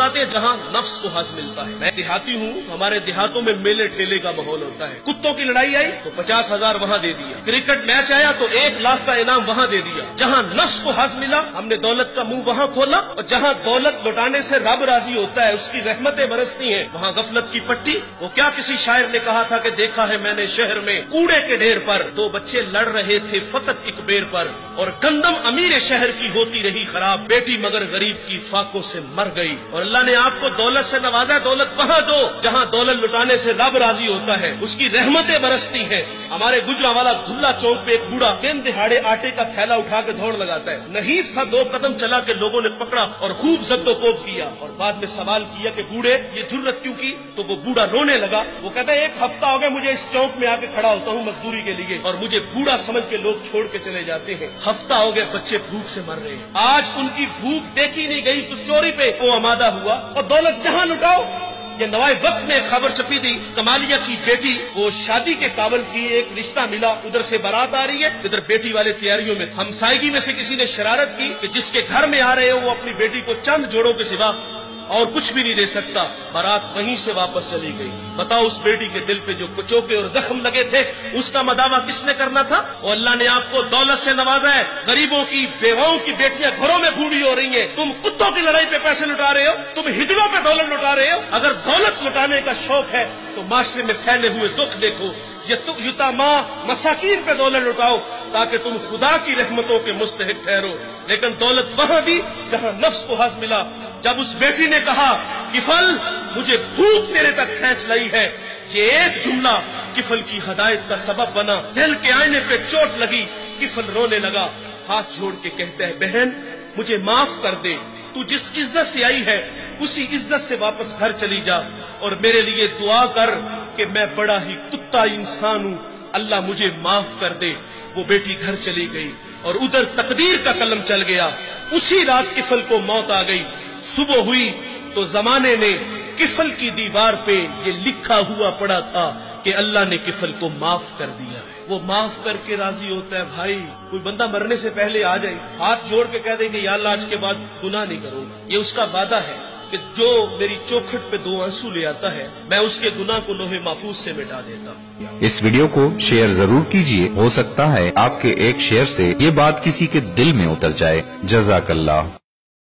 بتاتے ہیں جہاں نفس کو حاصل ملتا ہے. میں دیہاتی ہوں, ہمارے دیہاتوں میں میلے ٹھیلے کا ماحول ہوتا ہے. کتوں کی لڑائی آئی تو 50,000 وہاں دے دیا, کرکٹ میچ آیا تو 1 لاکھ کا انعام وہاں دے دیا. جہاں نفس کو حاصل ملا ہم نے دولت کا منہ وہاں کھولا, اور جہاں دولت لوٹانے سے رب راضی ہوتا ہے, اس کی رحمتیں برستی ہیں, وہاں غفلت کی پٹی. وہ کیا کسی شاعر نے کہا تھا کہ دیکھا ہے میں نے شہر میں کوڑے کے ڈھیر پر 2 بچے لڑ رہے تھے فقط ایک بیر پر, اور گندم امیر شہر کی ہوتی رہی خراب, بیٹی مگر غریب کی فاقوں سے مر گئی. اور اللہ نے آپ کو دولت سے نوازا, دولت وہاں دو جہاں دولت لٹانے سے رب راضی ہوتا ہے, اس کی رحمتیں برستی ہیں. ہمارے گجرانوالہ دھلا چوک پہ ایک بوڑھا دن دہاڑے آٹے کا تھیلا اٹھا کے دوڑ لگاتا ہے. نحیف تھا, 2 قدم چلا کے لوگوں نے پکڑا اور خوب زد و کوب کیا, اور بعد میں سوال کیا کہ بوڑھے یہ جرت کیوں کی؟ تو وہ بوڑھا رونے لگا. وہ کہتا ہے 1 ہفتہ ہو گیا مجھے اس چوک میں آ کے کھڑا ہوتا ہوں مزدوری کے لیے, اور مجھے بوڑھا سمجھ کے لوگ چھوڑ کے چلے جاتے ہیں. ہفتہ ہو گیا بچے بھوک سے مر رہے ہیں. آج ان کی بھوک دیکھی نہیں گئی تو چوری پہ وہ آمادہ ہوا, اور دولت جہاں لٹاؤ. یہ نوائے وقت میں خبر چھپی تھی, کمالیہ کی بیٹی وہ شادی کے قابل تھی, ایک رشتہ ملا, ادھر سے بارات آ رہی ہے, ادھر بیٹی والے تیاریوں میں. ہمسائیگی میں سے کسی نے شرارت کی کہ جس کے گھر میں آ رہے ہو وہ اپنی بیٹی کو چند جوڑوں کے سوا اور کچھ بھی نہیں دے سکتا. بارات وہیں سے واپس چلی گئی. بتاؤ اس بیٹی کے دل پہ جو کچوکے اور زخم لگے تھے اس کا مداوع کس نے کرنا تھا؟ اور اللہ نے آپ کو دولت سے نوازا ہے. غریبوں کی بیواؤں کی بیٹیاں گھروں میں بوڑھی ہو رہی ہیں, تم کتوں کی لڑائی پہ پیسے لٹا رہے ہو, تم ہجڑوں پہ دولت لٹا رہے ہو. اگر دولت لٹانے کا شوق ہے تو معاشرے میں پھیلے ہوئے دکھ دیکھو. یتاما مساکین پہ دولت لٹاؤ تاکہ تم خدا کی رحمتوں کے مستحق ٹھہرو. لیکن دولت وہاں دی جہاں نفس کو حاصل ملا. جب اس بیٹی نے کہا کفل مجھے بھوک تیرے تک کھینچ لائی ہے, یہ ایک جملہ کفل کی ہدایت کا سبب بنا. دل کے آئینے پہ چوٹ لگی, کفل رونے لگا, ہاتھ جوڑ کے کہتا ہے بہن مجھے معاف کر دے, تو جس عزت سے آئی ہے اسی عزت سے واپس گھر چلی جا, اور میرے لیے دعا کر کہ میں بڑا ہی کتا انسان ہوں, اللہ مجھے معاف کر دے. وہ بیٹی گھر چلی گئی اور ادھر تقدیر کا قلم چل گیا. اسی رات کفل کو موت آ گئی. صبح ہوئی تو زمانے نے کفل کی دیوار پہ یہ لکھا ہوا پڑا تھا کہ اللہ نے کفل کو معاف کر دیا ہے. وہ معاف کر کے راضی ہوتا ہے. بھائی کوئی بندہ مرنے سے پہلے آ جائے, ہاتھ جوڑ کے کہہ دے کہ یا اللہ آج کے بعد گناہ نہیں کروں, یہ اس کا وعدہ ہے کہ جو میری چوکھٹ پہ 2 آنسو لے آتا ہے میں اس کے گناہ کو لوح محفوظ سے مٹا دیتا ہوں. اس ویڈیو کو شیئر ضرور کیجئے, ہو سکتا ہے آپ کے ایک شیئر سے یہ بات کسی کے دل میں اتر جائے. جزاک اللہ.